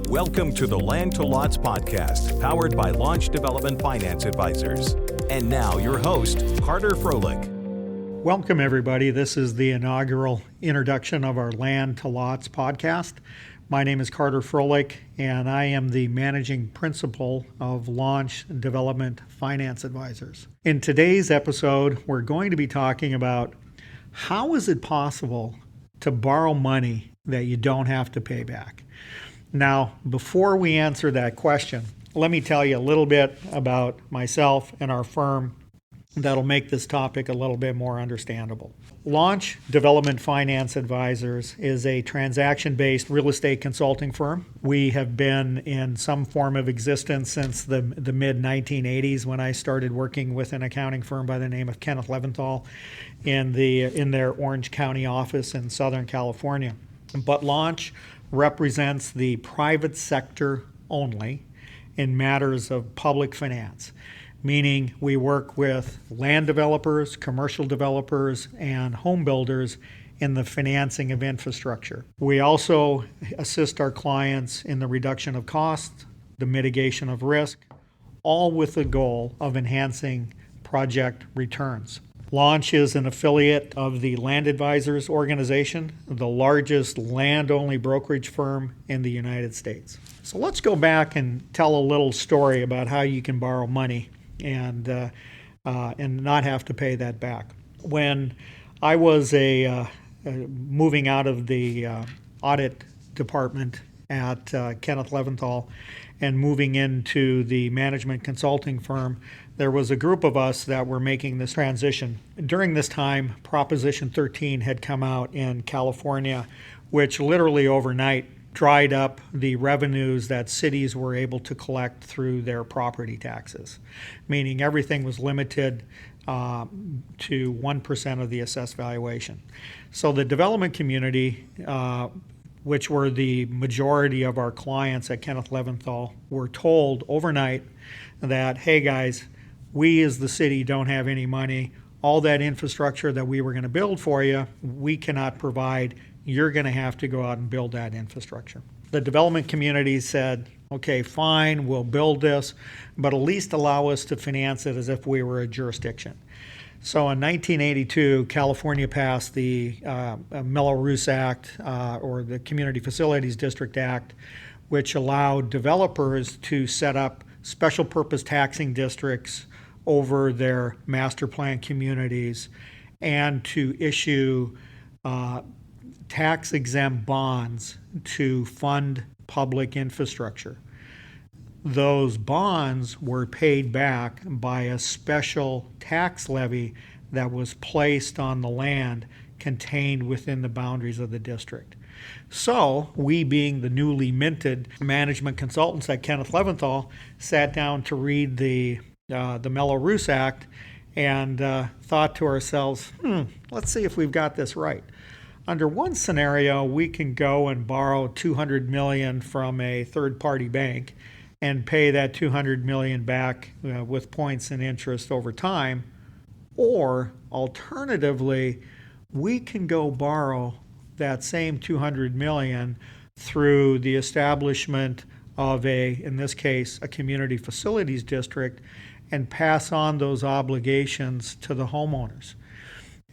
Welcome to the Land to Lots podcast, powered by Launch Development Finance Advisors. And now your host, Carter Froelich. Welcome, everybody. This is the inaugural introduction of our Land to Lots podcast. My name is Carter Froelich, and I am the managing principal of Launch Development Finance Advisors. In today's episode, we're going to be talking about how is it possible to borrow money that you don't have to pay back. Now, before we answer that question, let me tell you a little bit about myself and our firm that'll make this topic a little bit more understandable. Launch Development Finance Advisors is a transaction-based real estate consulting firm. We have been in some form of existence since the mid-1980s when I started working with an accounting firm by the name of Kenneth Leventhal in their Orange County office in Southern California. But Launch represents the private sector only in matters of public finance, meaning we work with land developers, commercial developers, and home builders in the financing of infrastructure. We also assist our clients in the reduction of costs, the mitigation of risk, all with the goal of enhancing project returns. Launch is an affiliate of the Land Advisors organization, the largest land-only brokerage firm in the United States. So let's go back and tell a little story about how you can borrow money and not have to pay that back. When I was moving out of the audit department at Kenneth Leventhal and moving into the management consulting firm, there was a group of us that were making this transition. During this time, Proposition 13 had come out in California, which literally overnight dried up the revenues that cities were able to collect through their property taxes, meaning everything was limited to 1% of the assessed valuation. So the development community, which were the majority of our clients at Kenneth Leventhal, were told overnight that, hey guys, we as the city don't have any money. All that infrastructure that we were going to build for you, we cannot provide. You're going to have to go out and build that infrastructure. The development community said, okay, fine, we'll build this, but at least allow us to finance it as if we were a jurisdiction. So in 1982, California passed the Mello-Roos Act, or the Community Facilities District Act, which allowed developers to set up special purpose taxing districts over their master plan communities and to issue tax-exempt bonds to fund public infrastructure. Those bonds were paid back by a special tax levy that was placed on the land contained within the boundaries of the district. So we, being the newly minted management consultants at Kenneth Leventhal, sat down to read the Mello-Roos Act and thought to ourselves, let's see if we've got this right. Under one scenario, we can go and borrow $200 million from a third-party bank and pay that $200 million back with points and interest over time. Or alternatively, we can go borrow that same $200 million through the establishment of in this case, a community facilities district, and pass on those obligations to the homeowners.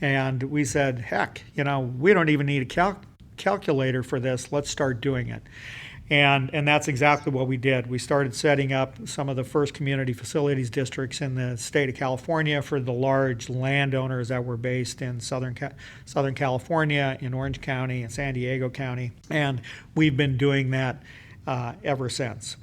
And we said, heck, we don't even need a calculator for this. Let's start doing it. And that's exactly what we did. We started setting up some of the first community facilities districts in the state of California for the large landowners that were based in Southern California, in Orange County, and San Diego County. And we've been doing that ever since.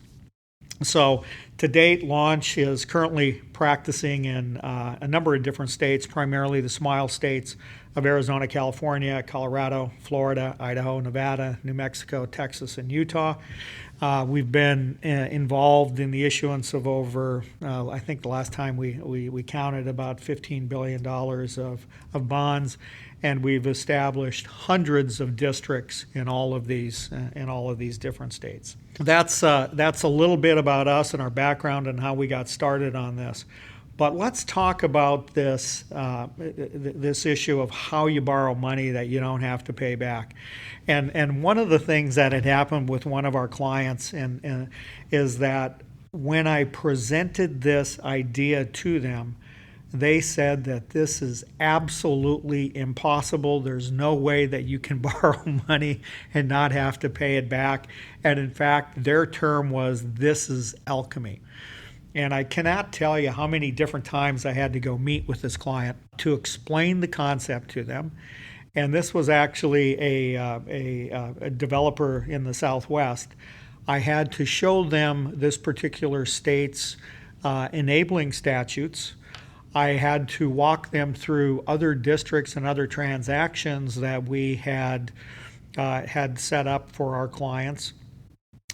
So to date, Launch is currently practicing in a number of different states, primarily the Smile states of Arizona, California, Colorado, Florida, Idaho, Nevada, New Mexico, Texas, and Utah. We've been involved in the issuance of over, I think the last time we counted, about $15 billion of bonds, and we've established hundreds of districts in all of these different states. That's a little bit about us and our background and how we got started on this. But let's talk about this issue of how you borrow money that you don't have to pay back. And one of the things that had happened with one of our clients is that when I presented this idea to them, they said that this is absolutely impossible. There's no way that you can borrow money and not have to pay it back. And in fact, their term was, "This is alchemy." And I cannot tell you how many different times I had to go meet with this client to explain the concept to them. And this was actually a developer in the Southwest. I had to show them this particular state's enabling statutes. I had to walk them through other districts and other transactions that we had set up for our clients.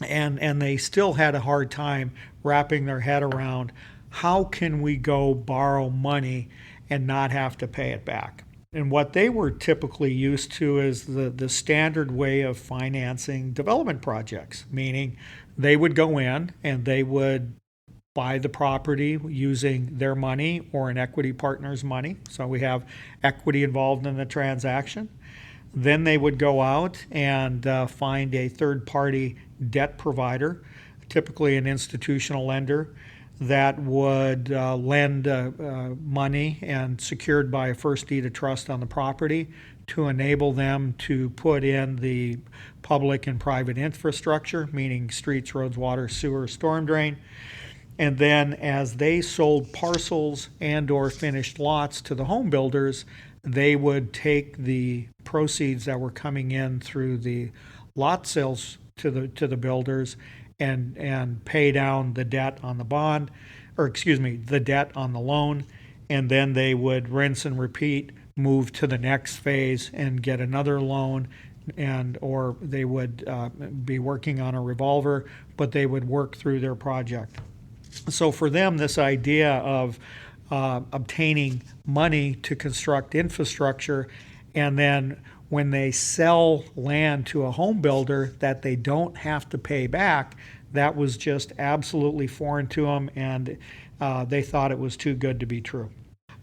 And they still had a hard time wrapping their head around, how can we go borrow money and not have to pay it back? And what they were typically used to is the standard way of financing development projects, meaning they would go in and they would buy the property using their money or an equity partner's money. So we have equity involved in the transaction. Then they would go out and find a third-party debt provider, typically an institutional lender, that would lend money and secured by a first deed of trust on the property to enable them to put in the public and private infrastructure, meaning streets, roads, water, sewer, storm drain. And then as they sold parcels and or finished lots to the home builders, they would take the proceeds that were coming in through the lot sales to the builders and pay down the debt on the bond, or excuse me, the debt on the loan, and then they would rinse and repeat, move to the next phase and get another loan, and or they would be working on a revolver, but they would work through their project. So for them, this idea of obtaining money to construct infrastructure, and then when they sell land to a home builder that they don't have to pay back, that was just absolutely foreign to them, and they thought it was too good to be true.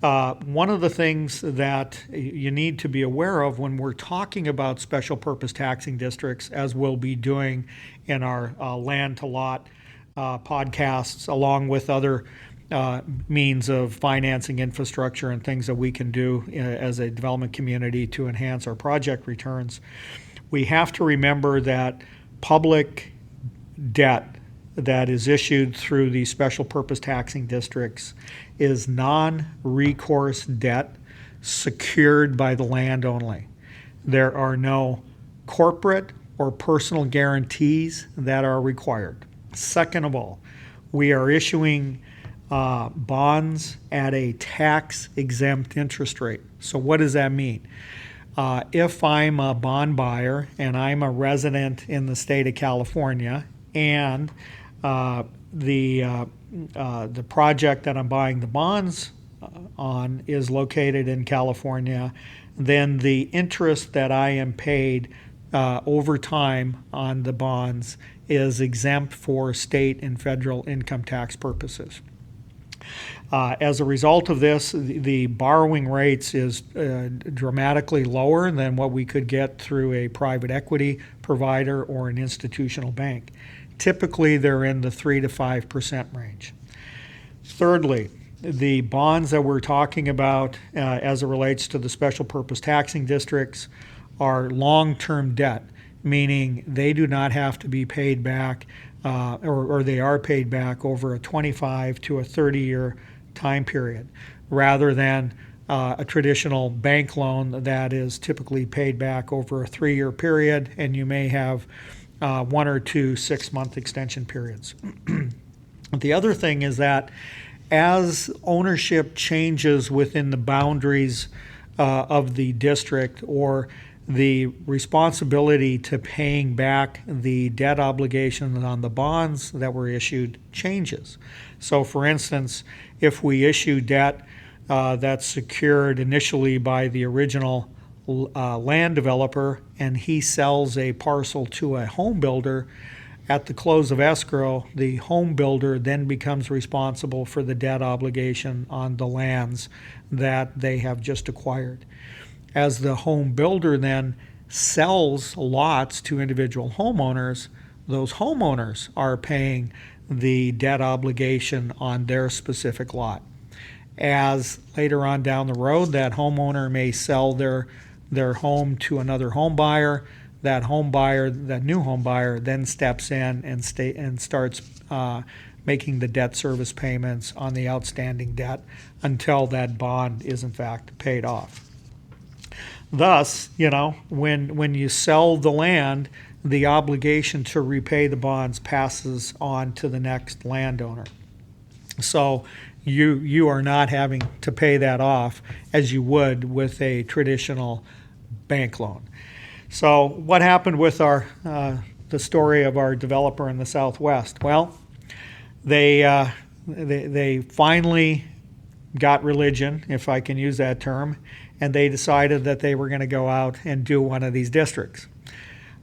One of the things that you need to be aware of when we're talking about special purpose taxing districts, as we'll be doing in our land to lot podcasts, along with other means of financing infrastructure and things that we can do as a development community to enhance our project returns, we have to remember that public debt that is issued through these special purpose taxing districts is non-recourse debt secured by the land only. There are no corporate or personal guarantees that are required. Second of all, we are issuing bonds at a tax-exempt interest rate. So what does that mean? If I'm a bond buyer and I'm a resident in the state of California, and the project that I'm buying the bonds on is located in California, then the interest that I am paid over time on the bonds is exempt for state and federal income tax purposes. As a result of this, the borrowing rates is dramatically lower than what we could get through a private equity provider or an institutional bank. Typically, they're in the 3 to 5% range. Thirdly, the bonds that we're talking about as it relates to the special purpose taxing districts are long-term debt, meaning they do not have to be paid back or they are paid back over a 25 to a 30-year time period, rather than a traditional bank loan that is typically paid back over a 3-year period, and you may have 1 or 2 6-month extension periods. The other thing is that as ownership changes within the boundaries of the district, or the responsibility to paying back the debt obligations on the bonds that were issued changes. So for instance, if we issue debt that's secured initially by the original land developer and he sells a parcel to a home builder, At the close of escrow, the home builder then becomes responsible for the debt obligation on the lands that they have just acquired. As the home builder then sells lots to individual homeowners, those homeowners are paying the debt obligation on their specific lot. As later on down the road, that homeowner may sell their home to another home buyer. That new home buyer, then steps in and starts making the debt service payments on the outstanding debt until that bond is in fact paid off. Thus, when you sell the land, the obligation to repay the bonds passes on to the next landowner. So you are not having to pay that off as you would with a traditional bank loan. So what happened with the story of our developer in the Southwest? Well, they finally got religion, if I can use that term, and they decided that they were going to go out and do one of these districts.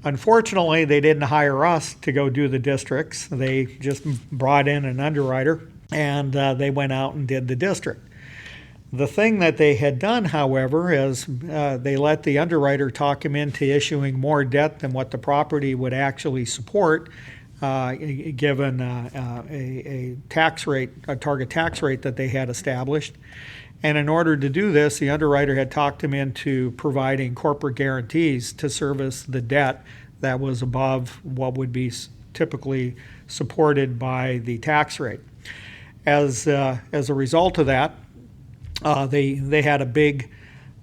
Unfortunately, they didn't hire us to go do the districts. They just brought in an underwriter, and they went out and did the district. The thing that they had done, however, is they let the underwriter talk him into issuing more debt than what the property would actually support, given a tax rate, a target tax rate that they had established. And in order to do this, the underwriter had talked him into providing corporate guarantees to service the debt that was above what would be typically supported by the tax rate. As a result of that, they had a big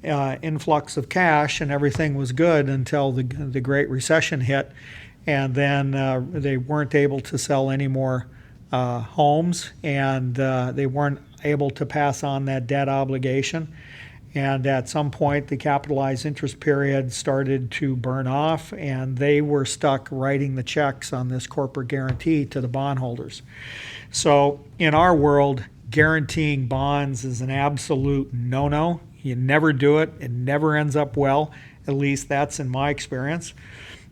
influx of cash, and everything was good until the Great Recession hit, and then they weren't able to sell any more homes, and they weren't able to pass on that debt obligation. And at some point, the capitalized interest period started to burn off, and they were stuck writing the checks on this corporate guarantee to the bondholders. So in our world, guaranteeing bonds is an absolute no-no. You never do it. It never ends up well. At least that's in my experience.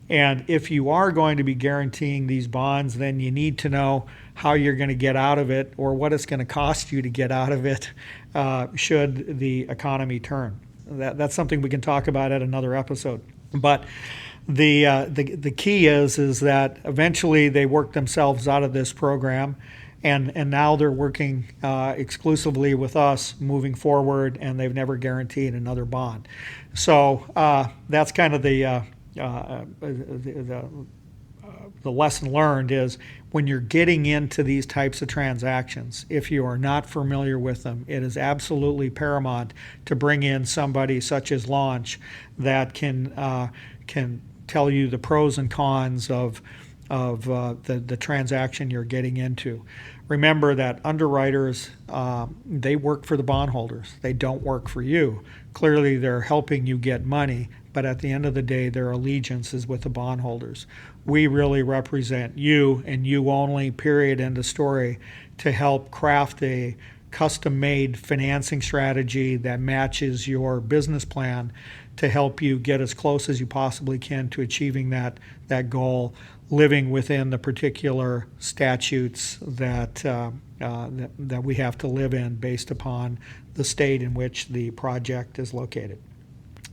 And if you are going to be guaranteeing these bonds, then you need to know how you're going to get out of it, or what it's going to cost you to get out of it should the economy turn. That's something we can talk about at another episode. But the key is that eventually they worked themselves out of this program, and now they're working exclusively with us moving forward, and they've never guaranteed another bond. So that's kind of the lesson learned is when you're getting into these types of transactions, if you are not familiar with them, it is absolutely paramount to bring in somebody such as Launch that can tell you the pros and cons of the transaction you're getting into. Remember that underwriters, they work for the bondholders. They don't work for you. Clearly, they're helping you get money, but at the end of the day, their allegiance is with the bondholders. We really represent you and you only, period, end of story, to help craft a custom-made financing strategy that matches your business plan to help you get as close as you possibly can to achieving that goal, living within the particular statutes that we have to live in based upon the state in which the project is located.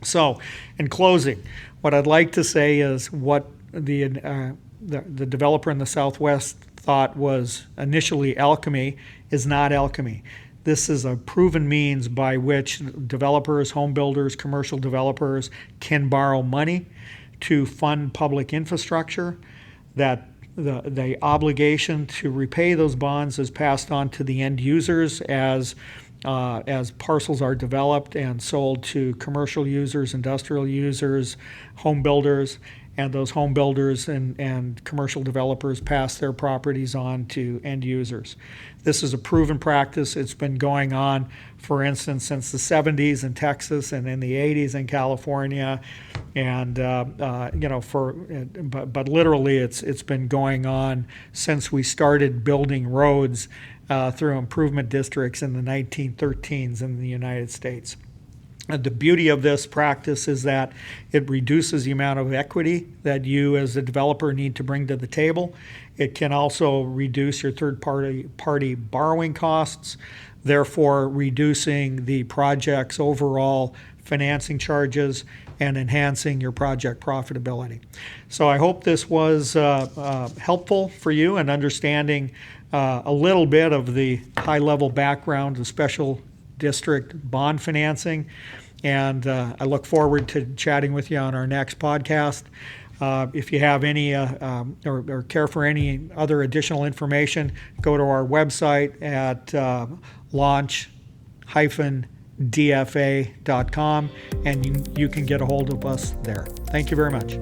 So, in closing, what I'd like to say is what the developer in the Southwest thought was initially alchemy is not alchemy. This is a proven means by which developers, home builders, commercial developers can borrow money to fund public infrastructure, that the obligation to repay those bonds is passed on to the end users as parcels are developed and sold to commercial users, industrial users, home builders, and those home builders and commercial developers pass their properties on to end users. This is a proven practice. It's been going on, for instance, since the 70s in Texas and in the 80s in California, and but literally it's been going on since we started building roads through improvement districts in the 1913s in the United States. The beauty of this practice is that it reduces the amount of equity that you as a developer need to bring to the table. It can also reduce your third-party borrowing costs, therefore reducing the project's overall financing charges and enhancing your project profitability. So I hope this was helpful for you in understanding a little bit of the high-level background of special district bond financing, and I look forward to chatting with you on our next podcast. If you have any or care for any other additional information, go to our website at launch-dfa.com, and you can get a hold of us there. Thank you very much.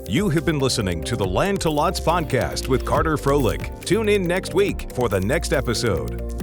You have been listening to the Land to Lots podcast with Carter Froelich. Tune in next week for the next episode.